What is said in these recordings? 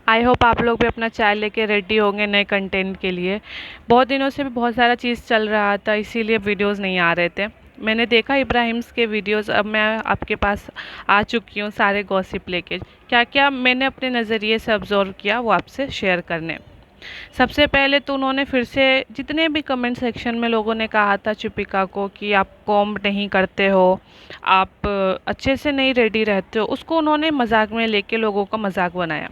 I hope आप लोग भी अपना चाय लेके रेडी होंगे नए कंटेंट के लिए। बहुत दिनों से भी बहुत सारा चीज़ चल रहा था, इसीलिए वीडियोस नहीं आ रहे थे। मैंने देखा इब्राहिम्स के वीडियोस, अब मैं आपके पास आ चुकी हूँ सारे गॉसिप लेके। क्या क्या मैंने अपने नज़रिए से ऑब्जर्व किया वो आपसे शेयर करने। सबसे पहले तो उन्होंने फिर से जितने भी कमेंट सेक्शन में लोगों ने कहा था चिपिका को कि आप कॉम्ब नहीं करते हो, आप अच्छे से नहीं रेडी रहते हो, उसको उन्होंने मजाक में लेके लोगों का मजाक बनाया।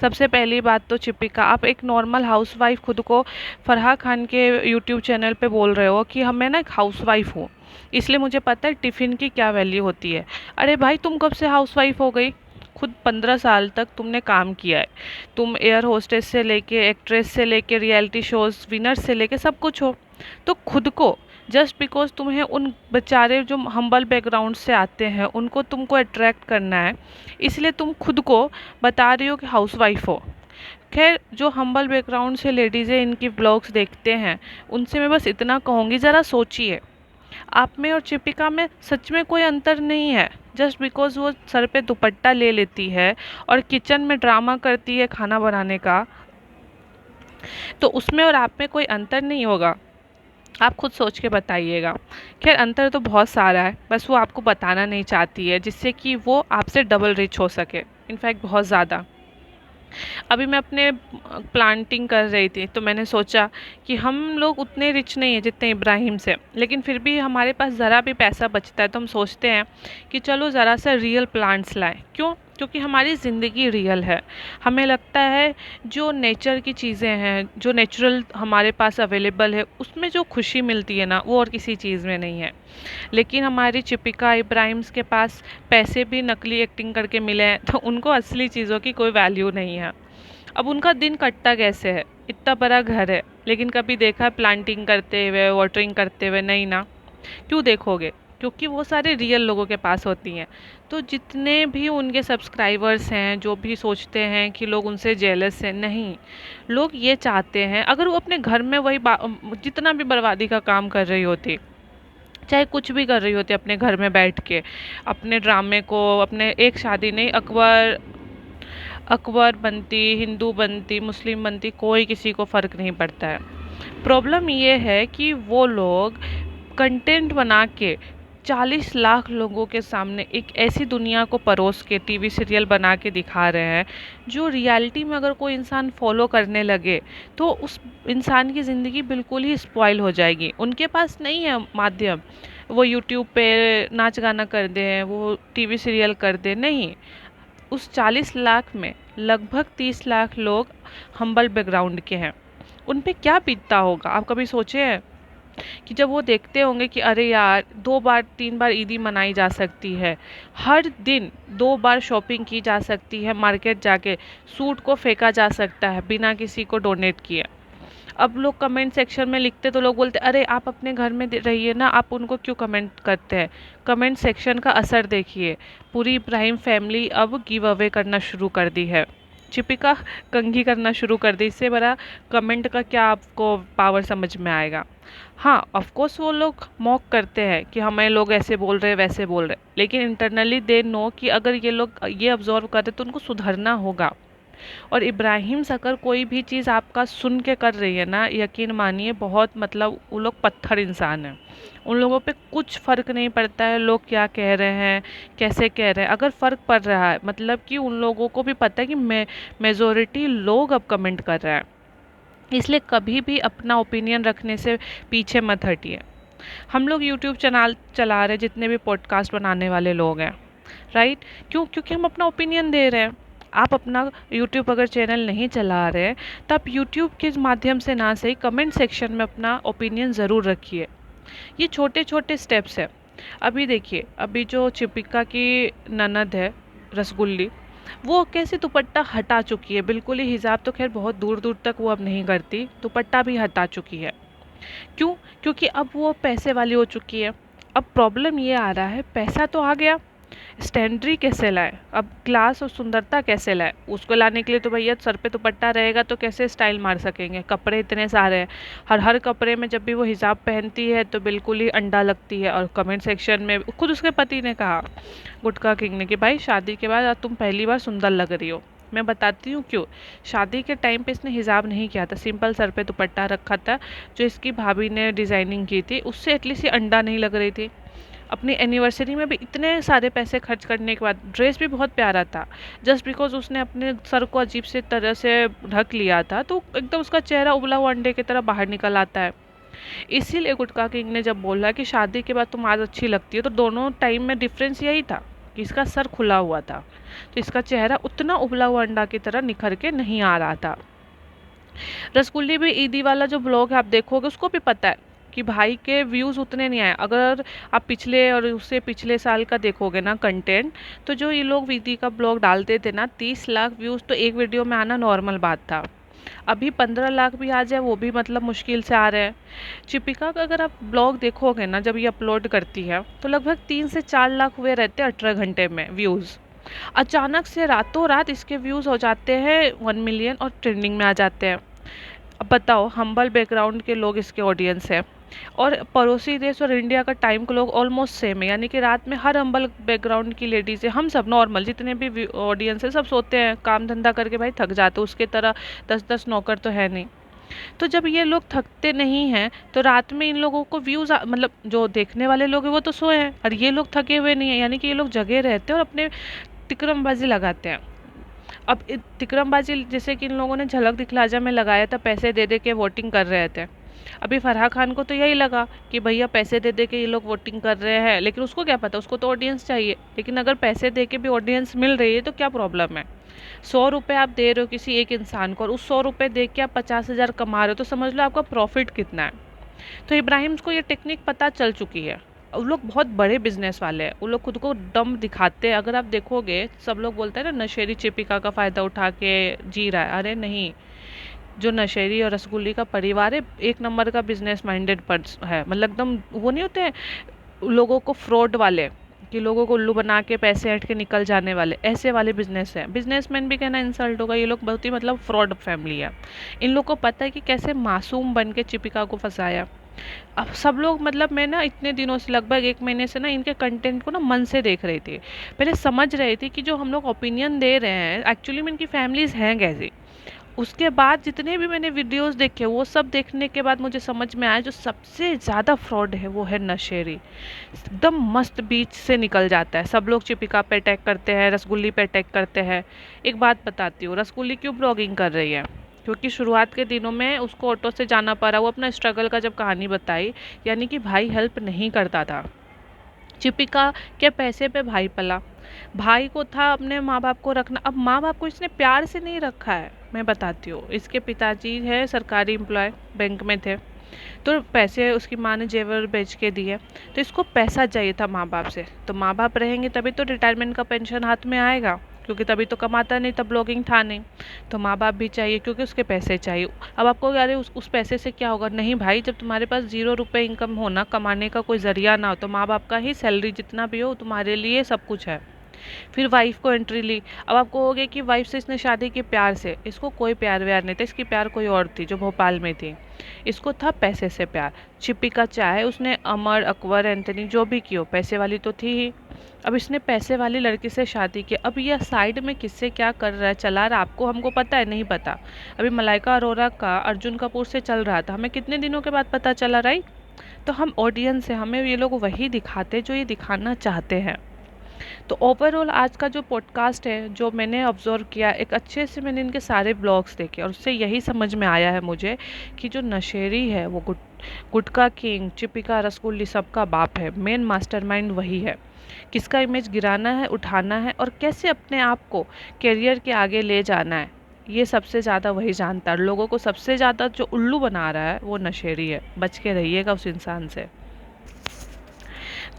सबसे पहली बात तो चिपिका, आप एक नॉर्मल हाउसवाइफ खुद को फरहा खान के यूट्यूब चैनल पे बोल रहे हो कि हम मैं ना एक हाउसवाइफ हूँ, इसलिए मुझे पता है टिफ़िन की क्या वैल्यू होती है। अरे भाई, तुम कब से हाउसवाइफ हो गई? खुद 15 साल तक तुमने काम किया है। तुम एयर होस्टेस से लेके एक्ट्रेस से लेके रियलिटी शोज विनर से लेके सब कुछ हो। तो खुद को जस्ट बिकॉज तुम्हें उन बेचारे जो हम्बल बैकग्राउंड से आते हैं उनको तुमको अट्रैक्ट करना है, इसलिए तुम खुद को बता रही हो कि हाउसवाइफ हो। खैर, जो हम्बल बैकग्राउंड से लेडीज़ें इनकी ब्लॉग्स देखते हैं उनसे मैं बस इतना कहूँगी, ज़रा सोचिए, आप में और चिपिका में सच में कोई अंतर नहीं है। जस्ट बिकॉज वो सर पे दुपट्टा ले लेती है और किचन में ड्रामा करती है खाना बनाने का, तो उसमें और आप में कोई अंतर नहीं होगा। आप खुद सोच के बताइएगा। खैर, अंतर तो बहुत सारा है, बस वो आपको बताना नहीं चाहती है जिससे कि वो आपसे डबल रिच हो सके, इनफैक्ट बहुत ज़्यादा। अभी मैं अपने प्लांटिंग कर रही थी तो मैंने सोचा कि हम लोग उतने रिच नहीं हैं जितने इब्राहिम से, लेकिन फिर भी हमारे पास ज़रा भी पैसा बचता है तो हम सोचते हैं कि चलो ज़रा सा रियल प्लांट्स लाएं। क्यों? क्योंकि हमारी ज़िंदगी रियल है। हमें लगता है जो नेचर की चीज़ें हैं, जो नेचुरल हमारे पास अवेलेबल है, उसमें जो खुशी मिलती है ना, वो और किसी चीज़ में नहीं है। लेकिन हमारी चिपिका इब्राहिम्स के पास पैसे भी नकली एक्टिंग करके मिले हैं तो उनको असली चीज़ों की कोई वैल्यू नहीं है। अब उनका दिन कटता कैसे है? इतना बड़ा घर है, लेकिन कभी देखा है प्लांटिंग करते हुए, वाटरिंग करते हुए? नहीं ना। क्यों देखोगे? क्योंकि वो सारे रियल लोगों के पास होती हैं। तो जितने भी उनके सब्सक्राइबर्स हैं जो भी सोचते हैं कि लोग उनसे जेलस हैं, नहीं, लोग ये चाहते हैं अगर वो अपने घर में वही जितना भी बर्बादी का काम कर रही होती, चाहे कुछ भी कर रही होती अपने घर में बैठ के, अपने ड्रामे को, अपने एक शादी नहीं, अकबर अकबर बनती, हिंदू बनती, मुस्लिम बनती, कोई किसी को फ़र्क नहीं पड़ता है। प्रॉब्लम ये है कि वो लोग कंटेंट बना के 40 लाख लोगों के सामने एक ऐसी दुनिया को परोस के टीवी सीरियल बना के दिखा रहे हैं जो रियलिटी में अगर कोई इंसान फॉलो करने लगे तो उस इंसान की ज़िंदगी बिल्कुल ही स्पॉइल हो जाएगी। उनके पास नहीं है माध्यम, वो यूट्यूब पे नाच गाना कर दें, वो टीवी सीरियल कर दें, नहीं। उस 40 लाख में लगभग 30 लाख लोग हम्बल बैकग्राउंड के हैं। उन पे क्या बीतता होगा, आप कभी सोचे हैं? कि जब वो देखते होंगे कि अरे यार, 2 बार 3 बार ईदी मनाई जा सकती है, हर दिन 2 बार शॉपिंग की जा सकती है, मार्केट जाके सूट को फेंका जा सकता है बिना किसी को डोनेट किए। अब लोग कमेंट सेक्शन में लिखते तो लोग बोलते अरे आप अपने घर में रहिए ना, आप उनको क्यों कमेंट करते हैं? कमेंट सेक्शन का असर देखिए, पूरी इब्राहिम फैमिली अब गिव अवे करना शुरू कर दी है। चिपिका कंघी करना शुरू कर दी। इससे बड़ा कमेंट का क्या आपको पावर समझ में आएगा? हाँ, ऑफ कोर्स वो लोग मॉक करते हैं कि हमें लोग ऐसे बोल रहे हैं, वैसे बोल रहे हैं, लेकिन इंटरनली दे नो कि अगर ये लोग ये ऑब्जर्व करते तो उनको सुधरना होगा। और इब्राहिम से अगर कोई भी चीज़ आपका सुन के कर रही है ना, यकीन मानिए, बहुत मतलब वो लोग पत्थर इंसान हैं। उन लोगों पे कुछ फ़र्क नहीं पड़ता है लोग क्या कह रहे हैं, कैसे कह रहे हैं। अगर फ़र्क पड़ रहा है मतलब कि उन लोगों को भी पता है कि मेजोरिटी लोग अब कमेंट कर रहे हैं, इसलिए कभी भी अपना ओपिनियन रखने से पीछे मत हटिए। हम लोग यूट्यूब चैनल चला रहे, जितने भी पॉडकास्ट बनाने वाले लोग हैं, राइट? क्यों? क्योंकि हम अपना ओपिनियन दे रहे हैं। आप अपना यूट्यूब अगर चैनल नहीं चला रहे तो आप यूट्यूब के माध्यम से ना सही कमेंट सेक्शन में अपना ओपिनियन ज़रूर रखिए। ये छोटे छोटे स्टेप्स हैं। अभी देखिए, अभी जो चिपिका की ननद है रसगुल्ली, वो कैसे दुपट्टा हटा चुकी है बिल्कुल ही। हिजाब तो खैर बहुत दूर दूर तक वो अब नहीं करती, दुपट्टा भी हटा चुकी है। क्यों? क्योंकि अब वो पैसे वाली हो चुकी है। अब प्रॉब्लम ये आ रहा है, पैसा तो आ गया, स्टैंडरी कैसे लाए? अब क्लास और सुंदरता कैसे लाए? उसको लाने के लिए तो भैया सर पे दुपट्टा रहेगा तो कैसे स्टाइल मार सकेंगे? कपड़े इतने सारे हैं, हर हर कपड़े में जब भी वो हिजाब पहनती है तो बिल्कुल ही अंडा लगती है। और कमेंट सेक्शन में खुद उसके पति ने कहा, गुटका किंग ने, कि भाई शादी के बाद आज तुम पहली बार सुंदर लग रही हो। मैं बताती हूँ क्यों। शादी के टाइम पे इसने हिजाब नहीं किया था, सिंपल सर पे दुपट्टा रखा था, जो इसकी भाभी ने डिज़ाइनिंग की थी उससे एटलीस्ट ये अंडा नहीं लग रही थी। अपनी एनिवर्सरी में भी इतने सारे पैसे खर्च करने के बाद ड्रेस भी बहुत प्यारा था, जस्ट बिकॉज उसने अपने सर को अजीब से तरह से ढक लिया था तो एकदम उसका चेहरा उबला हुआ अंडे की तरह बाहर निकल आता है। इसीलिए गुटखा किंग ने जब बोला कि शादी के बाद तुम आज अच्छी लगती है, तो दोनों टाइम में डिफरेंस यही था कि इसका सर खुला हुआ था, तो इसका चेहरा उतना उबला हुआ अंडा की तरह निखर के नहीं आ रहा था। रसगुल्ली भी ईदी वाला जो ब्लॉग है आप देखोगे, उसको भी पता है कि भाई के व्यूज़ उतने नहीं आए। अगर आप पिछले और उससे पिछले साल का देखोगे ना कंटेंट, तो जो ये लोग ईदी का ब्लॉग डालते थे ना, 30 लाख व्यूज़ तो एक वीडियो में आना नॉर्मल बात था। अभी 15 लाख भी आ जाए वो भी मतलब मुश्किल से आ रहे हैं। चिपिका का अगर आप ब्लॉग देखोगे ना, जब ये अपलोड करती है तो लगभग 3 से 4 लाख हुए रहते हैं 18 घंटे में व्यूज़। अचानक से रातों रात इसके व्यूज़ हो जाते हैं 1 मिलियन और ट्रेंडिंग में आ जाते हैं। अब बताओ, हम्बल बैकग्राउंड के लोग इसके ऑडियंस है, और पड़ोसी देश और इंडिया का टाइम क्लॉक ऑलमोस्ट सेम है, यानी कि रात में हर हम्बल बैकग्राउंड की लेडीज़ है, हम सब नॉर्मल जितने भी ऑडियंस है सब सोते हैं, काम धंधा करके भाई थक जाते, उसके तरह 10-10 नौकर तो है नहीं। तो जब ये लोग थकते नहीं हैं तो रात में इन लोगों को व्यूज़ मतलब जो देखने वाले लोग हैं वो तो सोए हैं, और ये लोग थके हुए नहीं हैं, यानी कि ये लोग जगे रहते हैं और अपने तिकड़मबाजी लगाते हैं। अब तिकड़मबाजी जैसे कि इन लोगों ने झलक दिखलाजा में लगाया था, पैसे दे दे के वोटिंग कर रहे थे। अभी फराह खान को तो यही लगा कि भैया पैसे दे दे के ये लोग वोटिंग कर रहे हैं, लेकिन उसको क्या पता, उसको तो ऑडियंस चाहिए। लेकिन अगर पैसे दे के भी ऑडियंस मिल रही है तो क्या प्रॉब्लम है। 100 रुपये आप दे रहे हो किसी एक इंसान को, और उस 100 रुपये दे के आप 50,000 कमा रहे हो, तो समझ लो आपका प्रॉफिट कितना है। तो इब्राहिम को ये टेक्निक पता चल चुकी है। वो लोग बहुत बड़े बिजनेस वाले हैं, वो लोग खुद को दम दिखाते हैं। अगर आप देखोगे सब लोग बोलते हैं ना नशेरी चिपिका का फ़ायदा उठा के जी रहा है, अरे नहीं। जो नशेरी और रसगुल्ली का परिवार है, एक नंबर का बिजनेस माइंडेड पर्स है, मतलब एकदम वो नहीं होते हैं लोगों को फ्रॉड वाले, कि लोगों को उल्लू बना के पैसे ऐंठ के निकल जाने वाले, ऐसे वाले बिजनेस है। बिजनेसमैन भी कहना इंसल्ट होगा, ये लोग बहुत ही मतलब फ्रॉड फैमिली है। इन लोग को पता है कि कैसे मासूम बन के चिपिका को फंसाया। अब सब लोग मतलब मैं ना इतने दिनों से लगभग 1 महीने से ना इनके कंटेंट को ना मन से देख रही थी। पहले समझ रही थी कि जो हम लोग ओपिनियन दे रहे हैं एक्चुअली में इनकी फैमिलीज़ हैं कैसी। उसके बाद जितने भी मैंने वीडियोस देखे वो सब देखने के बाद मुझे समझ में आया जो सबसे ज़्यादा फ्रॉड है वो है नशेरी। एकदम मस्त बीच से निकल जाता है। सब लोग चिपिका पे अटैक करते हैं, रसगुल्ली पे अटैक करते हैं। एक बात बताती हूँ, रसगुल्ली क्यों ब्लॉगिंग कर रही है, क्योंकि शुरुआत के दिनों में उसको ऑटो से जाना पड़ा। वो अपना स्ट्रगल का जब कहानी बताई, यानी कि भाई हेल्प नहीं करता था। चिपिका के पैसे पे भाई पला, भाई को था अपने माँ बाप को रखना। अब माँ बाप को इसने प्यार से नहीं रखा है, मैं बताती हूँ। इसके पिताजी है सरकारी एम्प्लॉय, बैंक में थे, तो पैसे उसकी माँ ने जेवर बेच के दिए, तो इसको पैसा चाहिए था माँ बाप से। तो माँ बाप रहेंगे तभी तो रिटायरमेंट का पेंशन हाथ में आएगा, क्योंकि तभी तो कमाता नहीं, तब ब्लॉगिंग था नहीं। तो माँ बाप भी चाहिए क्योंकि उसके पैसे चाहिए। अब आपको अरे उस पैसे से क्या होगा, नहीं भाई, जब तुम्हारे पास 0 रुपये इनकम होना, कमाने का कोई ज़रिया ना हो, तो माँ बाप का ही सैलरी जितना भी हो तुम्हारे लिए सब कुछ है। फिर वाइफ को एंट्री ली। अब आप कहोगे कि वाइफ से इसने शादी की प्यार से, इसको कोई प्यार व्यार नहीं था, इसकी प्यार कोई और थी जो भोपाल में थी। इसको था पैसे से प्यार। चिपिका चाहे उसने अमर, अकबर, एंथनी जो भी कियो, पैसे वाली तो थी ही। अब इसने पैसे वाली लड़की से शादी की। अब यह साइड में किससे क्या कर रहा है, चला रहा, आपको हमको पता है नहीं पता। अभी मलाइका अरोरा का अर्जुन कपूर से चल रहा था, हमें कितने दिनों के बाद पता चला, राइट। तो हम ऑडियंस है, हमें ये लोग वही दिखाते जो ये दिखाना चाहते हैं। तो ओवरऑल आज का जो पॉडकास्ट है, जो मैंने ऑब्जर्व किया, एक अच्छे से मैंने इनके सारे ब्लॉग्स देखे और उससे यही समझ में आया है मुझे कि जो नशेरी है वो गुटखा किंग, चिपिका, रसगुल्ली सबका बाप है। मेन मास्टरमाइंड वही है। किसका इमेज गिराना है, उठाना है, और कैसे अपने आप को करियर के आगे ले जाना है, ये सबसे ज़्यादा वही जानता है। लोगों को सबसे ज़्यादा जो उल्लू बना रहा है वो नशेरी है। बच के रहिएगा उस इंसान से।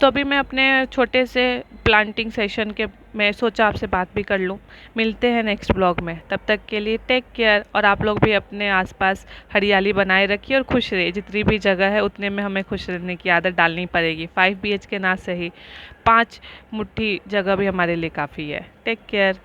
तो अभी मैं अपने छोटे से प्लांटिंग सेशन के मैं सोचा आपसे बात भी कर लूँ। मिलते हैं नेक्स्ट ब्लॉग में, तब तक के लिए टेक केयर। और आप लोग भी अपने आसपास हरियाली बनाए रखिए और खुश रहिए। जितनी भी जगह है उतने में हमें खुश रहने की आदत डालनी पड़ेगी। 5 BHK ना सही, 5 मुट्ठी जगह भी हमारे लिए काफ़ी है। Take care.